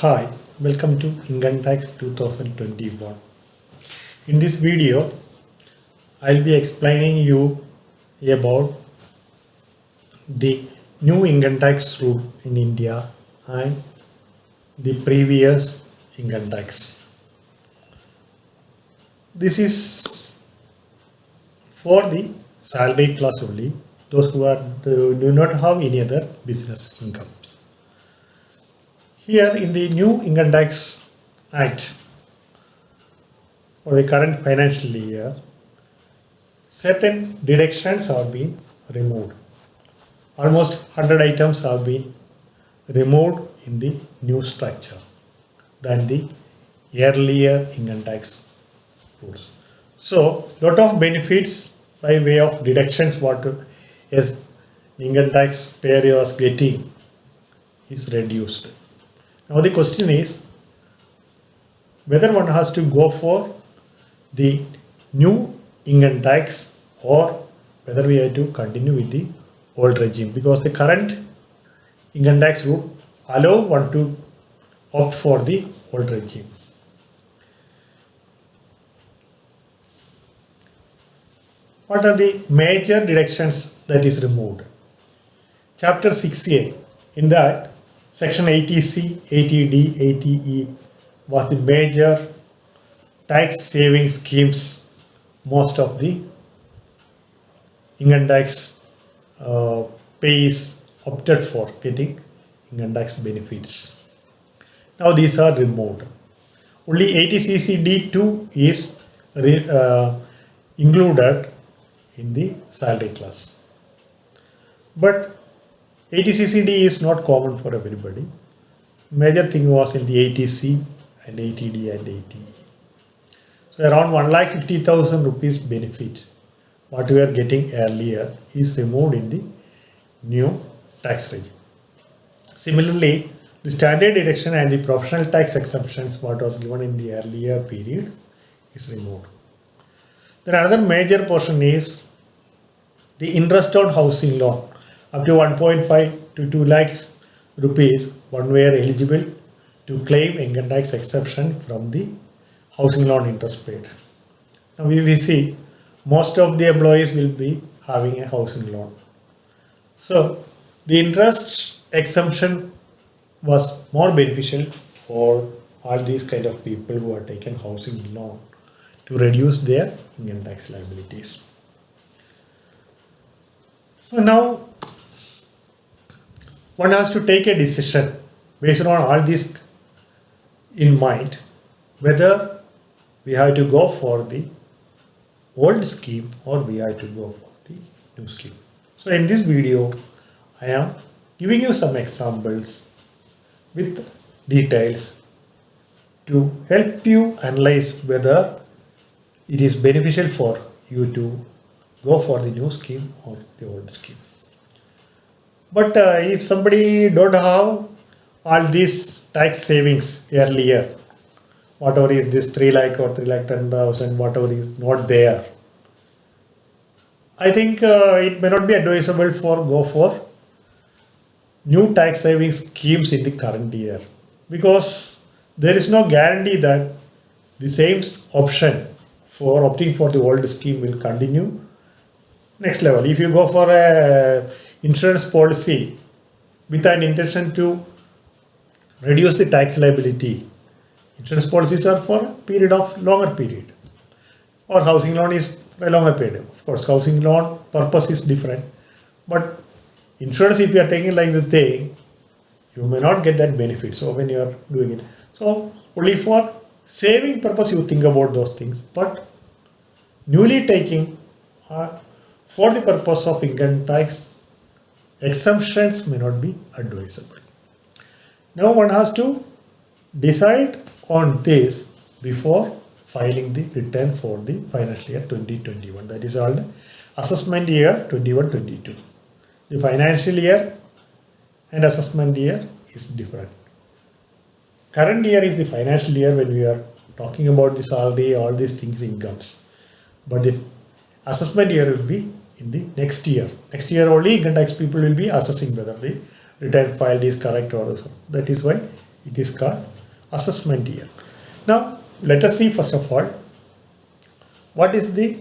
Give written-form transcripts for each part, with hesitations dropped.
Hi, welcome to Income Tax 2021. In this video, I'll be explaining you about the new income tax rule in India and the previous income tax. This is for the salary class only, those who do not have any other business incomes. Here in the new Income Tax Act for the current financial year, certain deductions have been removed. Almost 100 items have been removed in the new structure than the earlier income tax rules. So, lot of benefits by way of deductions what is income tax payer was getting is reduced. Now the question is whether one has to go for the new income tax or whether we have to continue with the old regime, because the current income tax rule allow one to opt for the old regime. What are the major deductions that is removed? Chapter 6A, in that Section 80C, 80D, 80E was the major tax saving schemes most of the income tax pays opted for getting income tax benefits. Now these are removed. Only 80cc D2 is included in the salary class. But 80cc D is not common for everybody. Major thing was in the 80C and 80D and 80E. So around 1,50,000 rupees benefit what we are getting earlier is removed in the new tax regime. Similarly, the standard deduction and the professional tax exemptions what was given in the earlier period is removed. Then another major portion is the interest on housing loan. Up to 1.5 to 2 lakhs rupees, one were eligible to claim income tax exception from the housing loan interest paid. Now we see most of the employees will be having a housing loan. So the interest exemption was more beneficial for all these kind of people who are taking housing loan to reduce their income tax liabilities. So now one has to take a decision based on all this in mind whether we have to go for the old scheme or we have to go for the new scheme. So in this video, I am giving you some examples with details to help you analyze whether it is beneficial for you to go for the new scheme or the old scheme. But if somebody don't have all these tax savings earlier, whatever is this 3 lakh or 3,10,000, whatever is not there, I think it may not be advisable for go for new tax saving schemes in the current year, because there is no guarantee that the same option for opting for the old scheme will continue next level. If you go for a insurance policy with an intention to reduce the tax liability, insurance policies are for a period of longer period, or housing loan is for a longer period. Of course, housing loan purpose is different, but insurance, if you are taking like the thing, you may not get that benefit. So when you are doing it, so only for saving purpose you think about those things, but newly taking for the purpose of income tax exemptions may not be advisable. Now one has to decide on this before filing the return for the financial year 2021. That is called assessment year 21-22. The financial year and assessment year is different. Current year is the financial year when we are talking about the salary, all these things, incomes. But the assessment year will be in the next year. Next year only income tax people will be assessing whether the return filed is correct or so. That is why It is called assessment year. Now let us see first of all what is the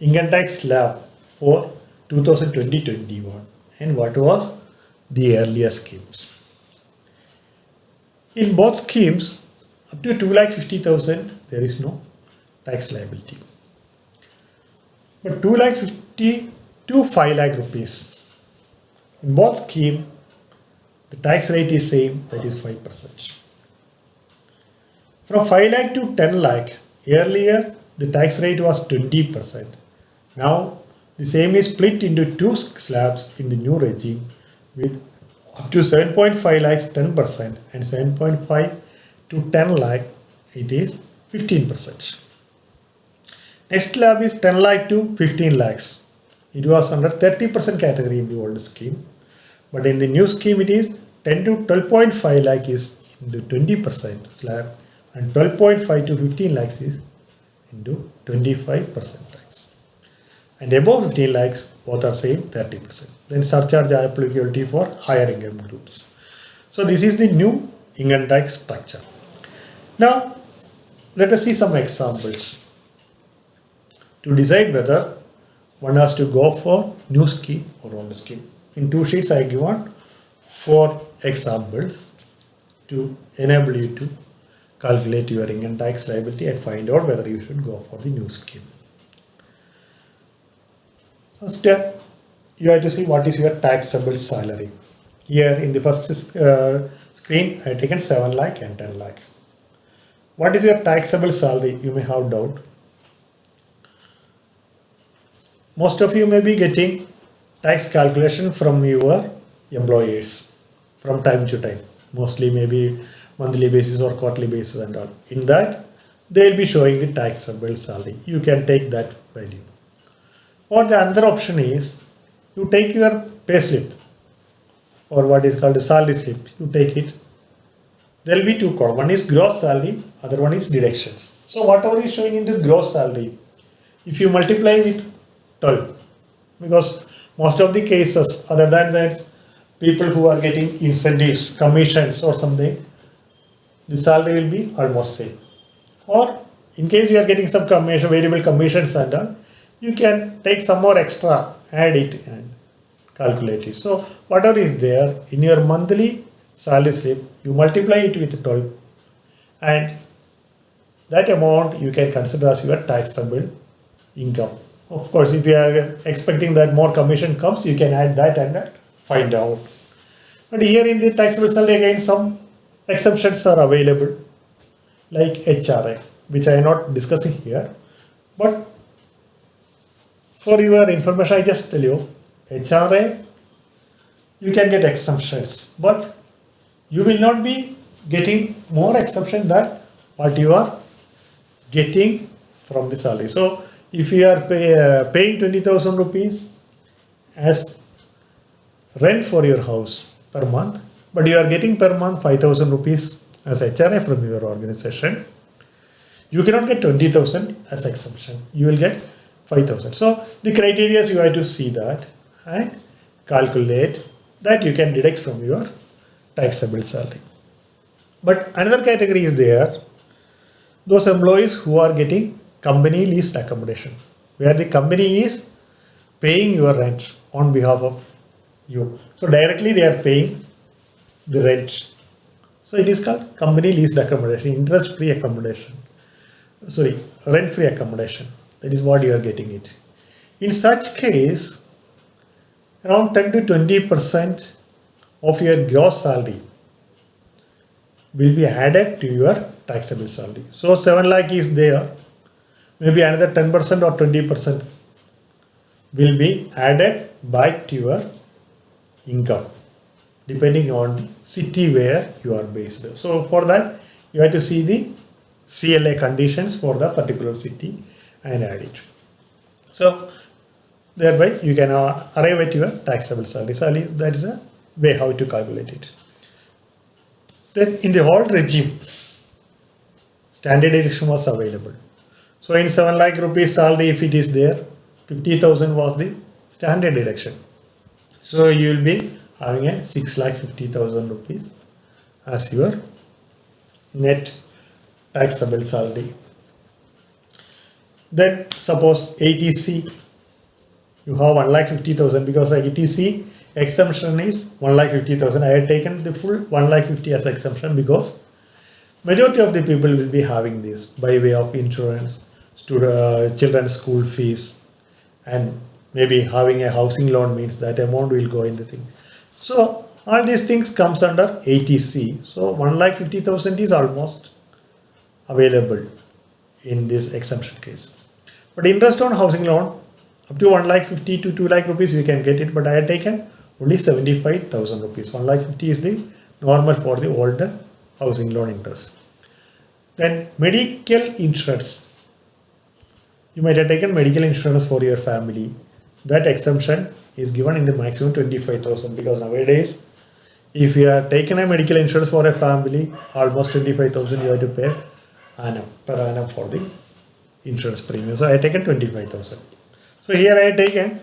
income tax slab for 2020-21 and what was the earlier schemes. In both schemes, up to 2,50,000 there is no tax liability. But 2,50,000 to 5 lakh rupees, in both scheme, the tax rate is same, that is 5%. From 5 lakh to 10 lakh, earlier the tax rate was 20%. Now the same is split into two slabs in the new regime with up to 7.5 lakhs 10% and 7.5 to 10 lakh it is 15%. Next slab is 10 lakh to 15 lakhs. It was under 30% category in the old scheme, but in the new scheme it is 10 to 12.5 lakh is into 20% slab and 12.5 to 15 lakhs is into 25% tax. And above 15 lakhs both are same 30%. Then surcharge applicability for higher income groups. So this is the new income tax structure. Now let us see some examples to decide whether one has to go for new scheme or old scheme. In two sheets I given 4 examples to enable you to calculate your income tax liability and find out whether you should go for the new scheme. First step, you have to see what is your taxable salary. Here in the first screen I have taken 7 lakh and 10 lakh. What is your taxable salary? You may have doubt. Most of you may be getting tax calculation from your employers from time to time, mostly maybe monthly basis or quarterly basis and all. In that, they will be showing the taxable salary. You can take that value. Or the other option is, you take your pay slip or what is called a salary slip, you take it. There will be two columns. One is gross salary, other one is deductions. So whatever is showing into gross salary, if you multiply with 12, because most of the cases other than that people who are getting incentives, commissions or something, the salary will be almost same. Or in case you are getting some commission, variable commissions and all, you can take some more extra, add it and calculate it. So whatever is there in your monthly salary slip, you multiply it with 12 and that amount you can consider as your taxable income. Of course, if you are expecting that more commission comes, you can add that and find out. But here in the taxable salary again some exceptions are available like HRA, which I am not discussing here. But for your information, I just tell you, HRA, you can get exemptions, but you will not be getting more exemption than what you are getting from the salary. So if you are paying 20,000 rupees as rent for your house per month, but you are getting per month 5,000 rupees as HRA from your organization, you cannot get 20,000 as exemption. You will get 5,000. So the criteria you have to see that and calculate that you can deduct from your taxable salary. But another category is there, those employees who are getting company leased accommodation, where the company is paying your rent on behalf of you. So directly they are paying the rent. So it is called company leased accommodation, interest-free accommodation. Sorry, rent-free accommodation. That is what you are getting it. In such case, around 10 to 20% of your gross salary will be added to your taxable salary. So 7 lakh is there. Maybe another 10% or 20% will be added back to your income, depending on the city where you are based. So for that, you have to see the CLA conditions for the particular city and add it. So thereby you can arrive at your taxable salary. That is a way how to calculate it. Then in the old regime, standard deduction was available. So in 7 lakh rupees salary, if it is there, 50,000 was the standard deduction. So you will be having a 6 lakh 50,000 rupees as your net taxable salary. Then suppose 80C, you have 1,50,000 because 80C exemption is 1,50,000. I have taken the full 1,50,000 as exemption because majority of the people will be having this by way of insurance, children's school fees, and maybe having a housing loan means that amount will go in the thing. So all these things comes under 80C. So 1,50,000 is almost available in this exemption case. But interest on housing loan up to 1,50,000 to 2,00,000 rupees we can get it, but I have taken only 75,000 rupees. 1,50,000 is the normal for the older housing loan interest. Then medical insurance. You might have taken medical insurance for your family. That exemption is given in the maximum 25,000 because nowadays if you have taken a medical insurance for a family, almost 25,000 you have to pay per annum for the insurance premium. So I have taken 25,000. So here I have taken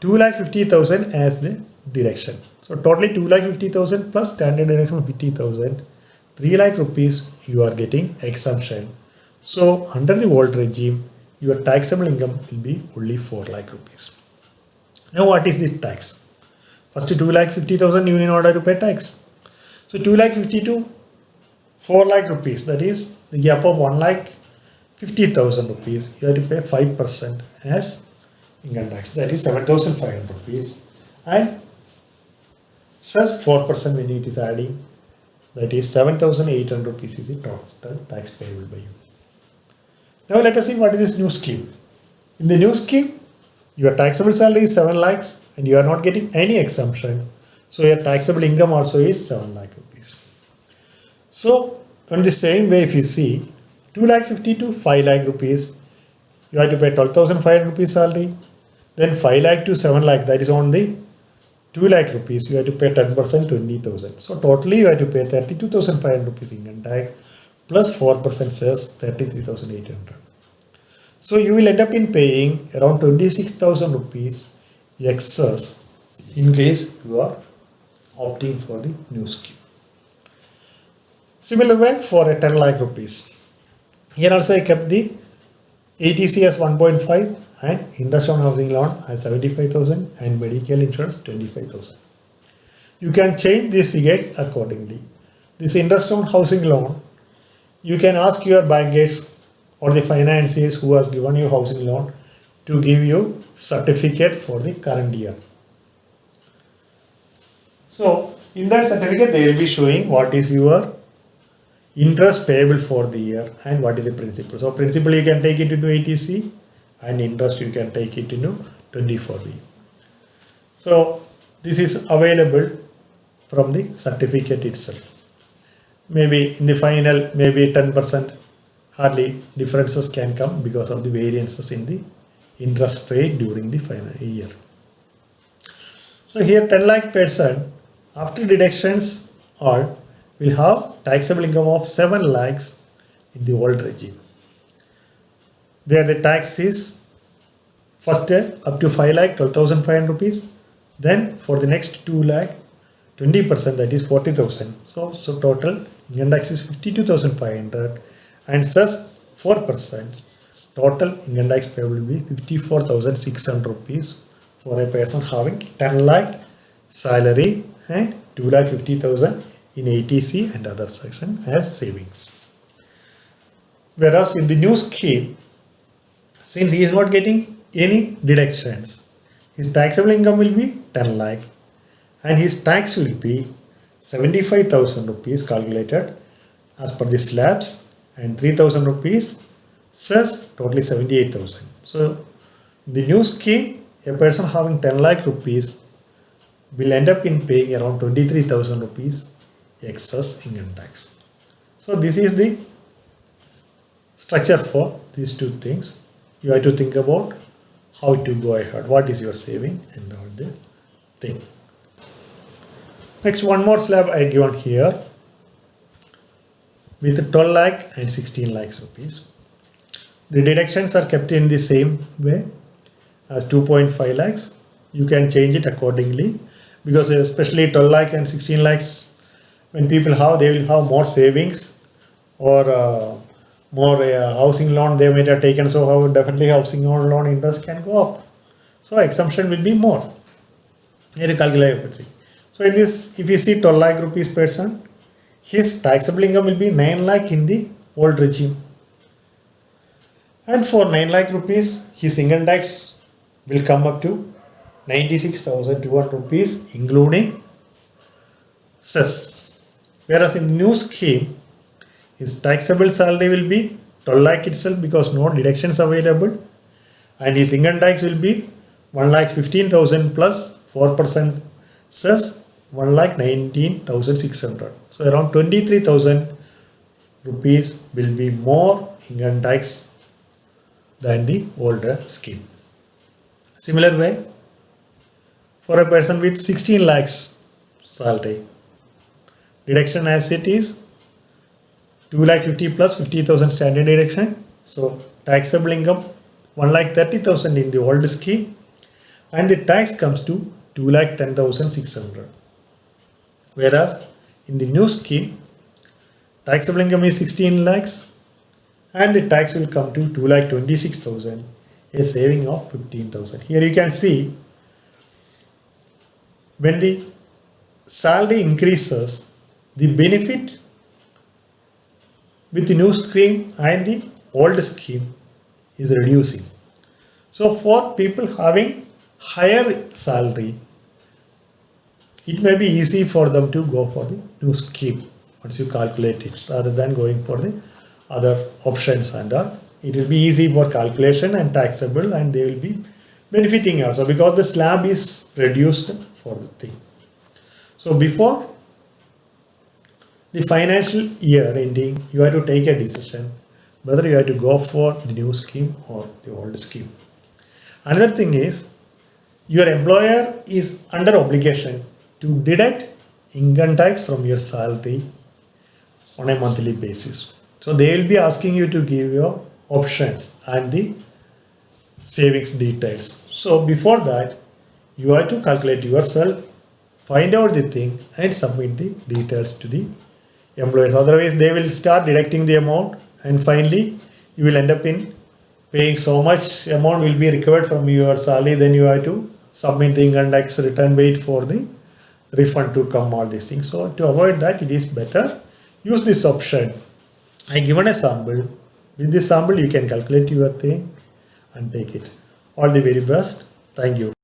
2,50,000 as the deduction. So totally 2,50,000 plus standard deduction of 50,000, 3,00,000 rupees you are getting exemption. So under the old regime, your taxable income will be only 4,00,000 rupees. Now what is the tax? First 2,50,000 you need in order to pay tax. So 2,50,000 to 4,00,000 rupees, that is the gap of 1,50,000 rupees, you have to pay 5% as income tax, that is 7,500 rupees, and cess 4% when it is adding, that is 7,800 rupees is the total tax payable by you. Now let us see what is this new scheme. In the new scheme, your taxable salary is 7 lakhs and you are not getting any exemption. So your taxable income also is 7 lakh rupees. So in the same way, if you see 2,50,000 to 5,00,000 rupees, you have to pay 12,500 rupees salary. Then 5,00,000 to 7,00,000, that is on the 2,00,000 rupees, you have to pay 10%, 20,000. So totally you have to pay 32,500 rupees income tax plus 4% cess 33,800. So you will end up in paying around 26,000 rupees excess in case you are opting for the new scheme. Similar way for a 10,00,000 rupees. Here also I kept the 80C as 1.5 and interest on housing loan as 75,000 and medical insurance 25,000. You can change these figures accordingly. This interest on housing loan, you can ask your bankers or the financiers who has given you housing loan to give you certificate for the current year. So in that certificate they will be showing what is your interest payable for the year and what is the principal. So principal you can take it into 80C and interest you can take it into 24B. So this is available from the certificate itself. Maybe in the final, maybe 10% hardly differences can come because of the variances in the interest rate during the final year. So here 10,00,000 person after deductions all will have taxable income of 7 lakhs in the old regime. There the tax is first up to 5 lakh 12,500 rupees, then for the next 2 lakh 20%, that is 40,000. So total income tax is 52,500 and cess 4%. Total income tax payable will be 54,600 rupees for a person having 10 lakh salary and 2,50,000 in 80C and other section as savings. Whereas in the new scheme, since he is not getting any deductions, his taxable income will be 10 lakh and his tax will be 75,000 rupees calculated as per the slabs and 3,000 rupees cess, totally 78,000. So in the new scheme, a person having 10 lakh rupees will end up in paying around 23,000 rupees excess income tax. So this is the structure for these two things. You have to think about how to go ahead, what is your saving and all the thing. Next, one more slab I given here with 12 lakh and 16 lakhs rupees. The deductions are kept in the same way as 2.5 lakhs. You can change it accordingly because especially 12 lakhs and 16 lakhs when people have, they will have more savings or more housing loan they might have taken. So definitely housing loan interest can go up. So exemption will be more. Here you calculate everything. So in this, if you see 12 lakh rupees person, his taxable income will be 9 lakh in the old regime. And for 9 lakh rupees, his income tax will come up to 96,200 rupees, including cess. Whereas in the new scheme, his taxable salary will be 12 lakh itself because no deductions available, and his income tax will be 1,15,000 plus 4% cess, 1,19,600. So around 23,000 rupees will be more income tax than the older scheme. Similar way, for a person with 16 lakhs salary, deduction as it is 2,50,000 plus 50,000 standard deduction. So taxable income 1,30,000 in the old scheme, and the tax comes to 2,10,600. Whereas in the new scheme, taxable income is 16 lakhs and the tax will come to 2,26,000, a saving of 15,000. Here you can see when the salary increases, the benefit with the new scheme and the old scheme is reducing. So for people having higher salary, it may be easy for them to go for the new scheme once you calculate it, rather than going for the other options, and it will be easy for calculation and taxable, and they will be benefiting also because the slab is reduced for the thing. So before the financial year ending, you have to take a decision whether you have to go for the new scheme or the old scheme. Another thing is, your employer is under obligation to deduct income tax from your salary on a monthly basis. So they will be asking you to give your options and the savings details. So before that, you have to calculate yourself, find out the thing and submit the details to the employers. Otherwise, they will start deducting the amount, and finally you will end up in paying so much amount will be recovered from your salary. Then you have to submit the income tax return, wait for the refund to come, all these things. So to avoid that, it is better use this option. I given a sample. With this sample, you can calculate your thing and take it. All the very best. Thank you.